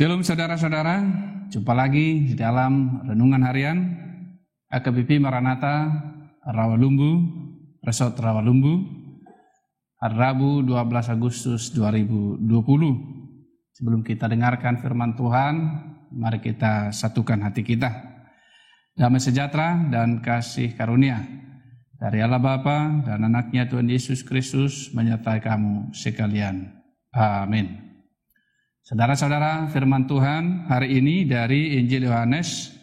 Shalom saudara-saudara, jumpa lagi di dalam Renungan Harian AKBP Maranatha Rawalumbu, Resort Rawalumbu, hari Rabu 12 Agustus 2020. Sebelum kita dengarkan firman Tuhan, mari kita satukan hati kita. Damai sejahtera dan kasih karunia dari Allah Bapa dan anaknya Tuhan Yesus Kristus menyertai kamu sekalian. Amin. Saudara-saudara, firman Tuhan hari ini dari Injil Yohanes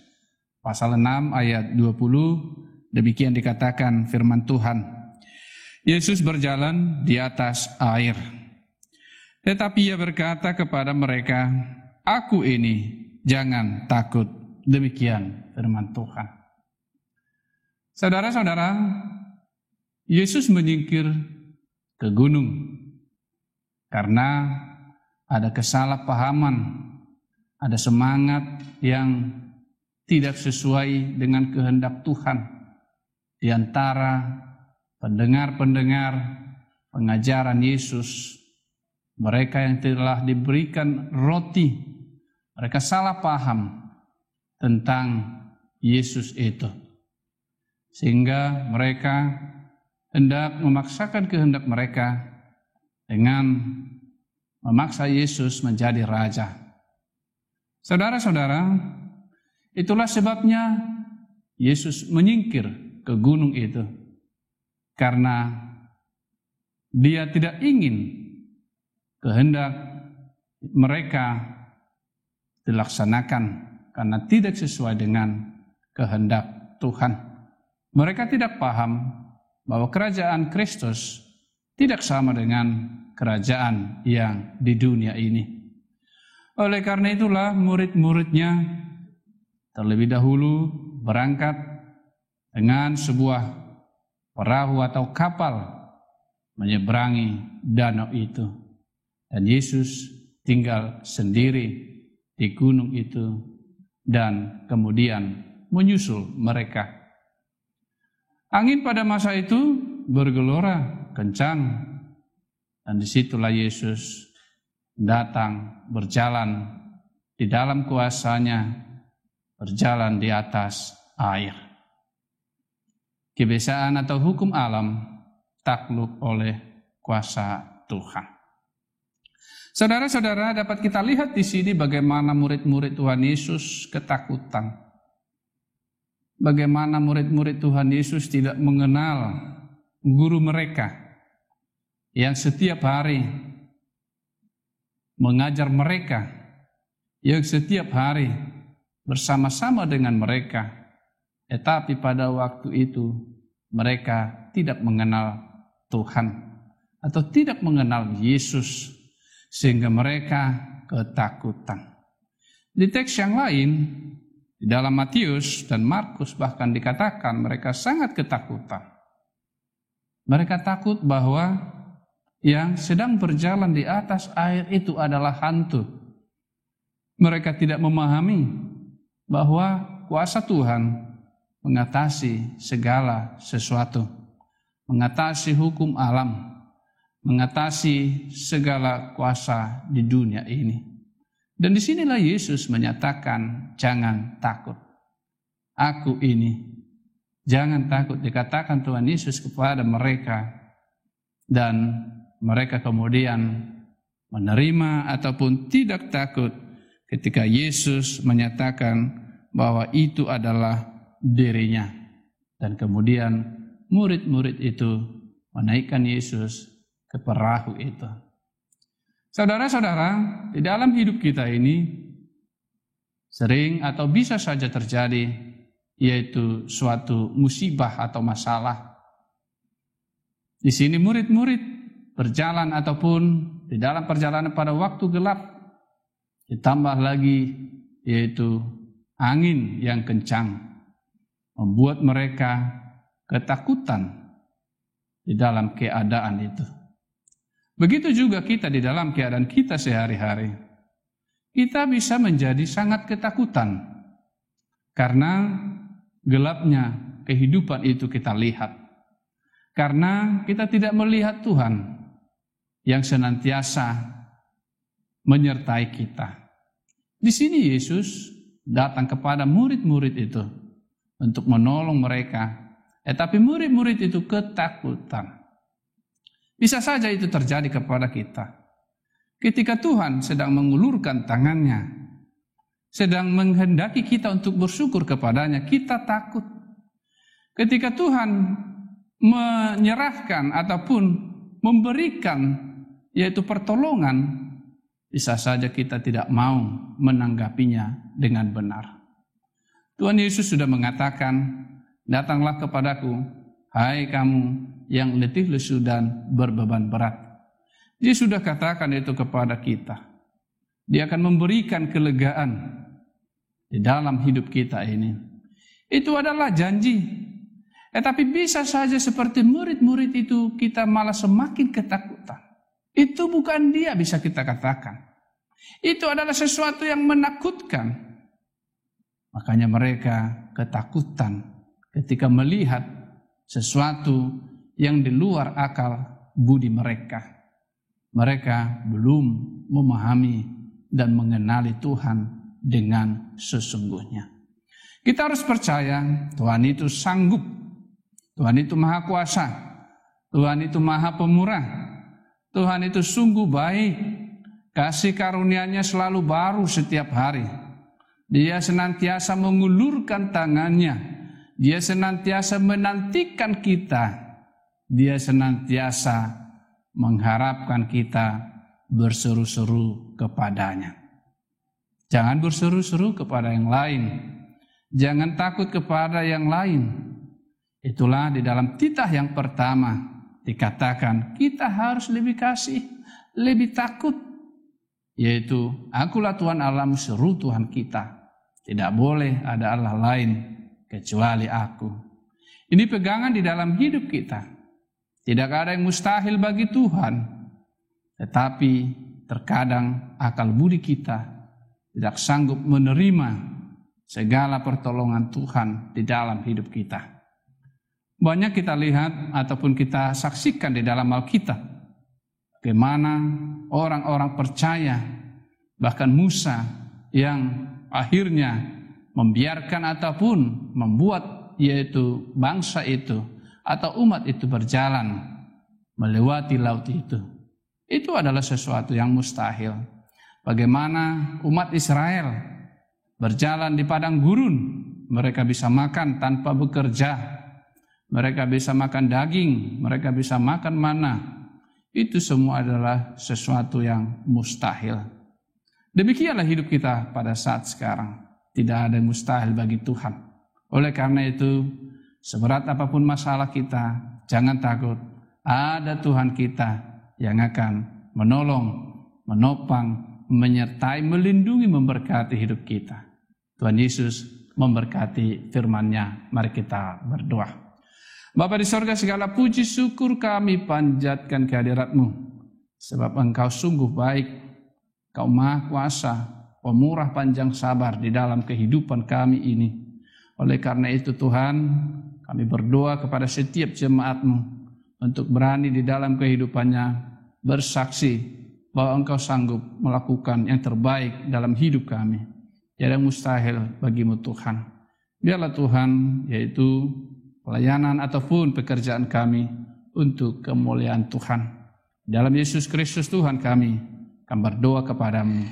pasal 6 ayat 20, demikian dikatakan firman Tuhan. Yesus berjalan di atas air. Tetapi ia berkata kepada mereka, "Aku ini, jangan takut." Demikian firman Tuhan. Saudara-saudara, Yesus menyingkir ke gunung karena ada kesalahpahaman, ada semangat yang tidak sesuai dengan kehendak Tuhan di antara pendengar-pendengar pengajaran Yesus. Mereka yang telah diberikan roti, mereka salah paham tentang Yesus itu. Sehingga mereka hendak memaksakan kehendak mereka dengan memaksa Yesus menjadi raja. Saudara-saudara, itulah sebabnya Yesus menyingkir ke gunung itu. Karena dia tidak ingin kehendak mereka dilaksanakan karena tidak sesuai dengan kehendak Tuhan. Mereka tidak paham bahwa kerajaan Kristus tidak sama dengan kerajaan yang di dunia ini. Oleh karena itulah murid-muridnya terlebih dahulu berangkat dengan sebuah perahu atau kapal menyeberangi danau itu. Dan Yesus tinggal sendiri di gunung itu dan kemudian menyusul mereka. Angin pada masa itu bergelora kencang. Dan disitulah Yesus datang berjalan di dalam kuasanya, berjalan di atas air. Kebiasaan atau hukum alam takluk oleh kuasa Tuhan. Saudara-saudara, dapat kita lihat di sini bagaimana murid-murid Tuhan Yesus ketakutan. Bagaimana murid-murid Tuhan Yesus tidak mengenal guru mereka yang setiap hari mengajar mereka, yang setiap hari bersama-sama dengan mereka. Tetapi pada waktu itu mereka tidak mengenal Tuhan atau tidak mengenal Yesus, sehingga mereka ketakutan. Di teks yang lain, di dalam Matius dan Markus bahkan dikatakan mereka sangat ketakutan. Mereka takut bahwa yang sedang berjalan di atas air itu adalah hantu. Mereka tidak memahami bahwa kuasa Tuhan mengatasi segala sesuatu, mengatasi hukum alam, mengatasi segala kuasa di dunia ini. Dan disinilah Yesus menyatakan, jangan takut. Aku ini. Jangan takut, dikatakan Tuhan Yesus kepada mereka. Dan mereka kemudian menerima ataupun tidak takut ketika Yesus menyatakan bahwa itu adalah dirinya. Dan kemudian murid-murid itu menaikkan Yesus ke perahu itu. Saudara-saudara, di dalam hidup kita ini sering atau bisa saja terjadi yaitu suatu musibah atau masalah. Di sini murid-murid berjalan ataupun di dalam perjalanan pada waktu gelap, ditambah lagi yaitu angin yang kencang membuat mereka ketakutan di dalam keadaan itu. Begitu juga kita di dalam keadaan kita sehari-hari. Kita bisa menjadi sangat ketakutan karena gelapnya kehidupan itu kita lihat. Karena kita tidak melihat Tuhan yang senantiasa menyertai kita. Di sini Yesus datang kepada murid-murid itu untuk menolong mereka. Tetapi murid-murid itu ketakutan. Bisa saja itu terjadi kepada kita. Ketika Tuhan sedang mengulurkan tangannya, sedang menghendaki kita untuk bersyukur kepadanya, kita takut. Ketika Tuhan menyerahkan ataupun memberikan yaitu pertolongan, bisa saja kita tidak mau menanggapinya dengan benar. Tuhan Yesus sudah mengatakan, datanglah kepadaku, hai kamu yang letih lesu dan berbeban berat. Dia sudah katakan itu kepada kita. Dia akan memberikan kelegaan di dalam hidup kita ini. Itu adalah janji. Tetapi bisa saja seperti murid-murid itu kita malah semakin ketakutan. Itu bukan dia bisa kita katakan. Itu adalah sesuatu yang menakutkan. Makanya mereka ketakutan ketika melihat sesuatu yang di luar akal budi mereka. Mereka belum memahami dan mengenali Tuhan dengan sesungguhnya. Kita harus percaya Tuhan itu sanggup. Tuhan itu maha kuasa. Tuhan itu maha pemurah. Tuhan itu sungguh baik. Kasih karunia-Nya selalu baru setiap hari. Dia senantiasa mengulurkan tangannya. Dia senantiasa menantikan kita. Dia senantiasa mengharapkan kita berseru-seru kepadanya. Jangan berseru-seru kepada yang lain. Jangan takut kepada yang lain. Itulah di dalam titah yang pertama dikatakan kita harus lebih kasih, lebih takut. Yaitu akulah Tuhan Allahmu, seru Tuhan kita. Tidak boleh ada Allah lain kecuali aku. Ini pegangan di dalam hidup kita. Tidak ada yang mustahil bagi Tuhan. Tetapi terkadang akal budi kita tidak sanggup menerima segala pertolongan Tuhan di dalam hidup kita. Banyak kita lihat ataupun kita saksikan di dalam Alkitab. Bagaimana orang-orang percaya, bahkan Musa yang akhirnya membiarkan ataupun membuat yaitu bangsa itu atau umat itu berjalan melewati laut itu. Itu adalah sesuatu yang mustahil. Bagaimana umat Israel berjalan di padang gurun, mereka bisa makan tanpa bekerja. Mereka bisa makan daging, mereka bisa makan mana. Itu semua adalah sesuatu yang mustahil. Demikianlah hidup kita pada saat sekarang. Tidak ada yang mustahil bagi Tuhan. Oleh karena itu, seberat apapun masalah kita, jangan takut. Ada Tuhan kita yang akan menolong, menopang, menyertai, melindungi, memberkati hidup kita. Tuhan Yesus memberkati firman-Nya. Mari kita berdoa. Bapa di sorga, segala puji syukur kami panjatkan kehadirat-Mu. Sebab Engkau sungguh baik, Engkau maha kuasa, pemurah panjang sabar di dalam kehidupan kami ini. Oleh karena itu Tuhan, kami berdoa kepada setiap jemaat-Mu untuk berani di dalam kehidupannya bersaksi bahwa Engkau sanggup melakukan yang terbaik dalam hidup kami. Tiada mustahil bagimu Tuhan. Biarlah Tuhan, yaitu pelayanan ataupun pekerjaan kami untuk kemuliaan Tuhan. Dalam Yesus Kristus Tuhan kami berdoa kepadamu.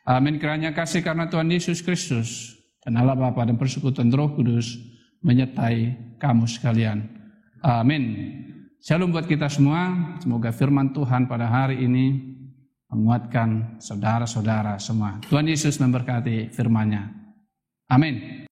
Amin. Kiranya kasih karena Tuhan Yesus Kristus dan Allah Bapa dan persekutuan Roh Kudus menyertai kamu sekalian. Amin. Shalom buat kita semua. Semoga firman Tuhan pada hari ini menguatkan saudara-saudara semua. Tuhan Yesus memberkati firman-Nya. Amin.